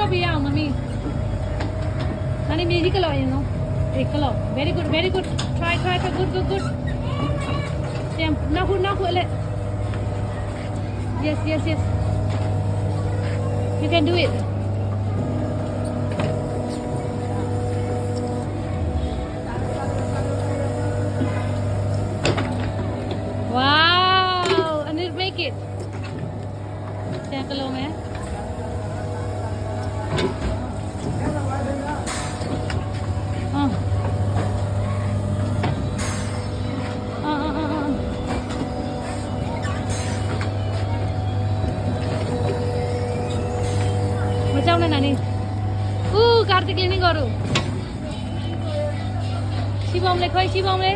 भी आओ मम्मी नानी मेरी कलो you know एक कलो very good try good Sam now let yes you can do it wow and it make it Sam कलो में बचाउने नानी कार्तिक ले नहीं गरु शिवमले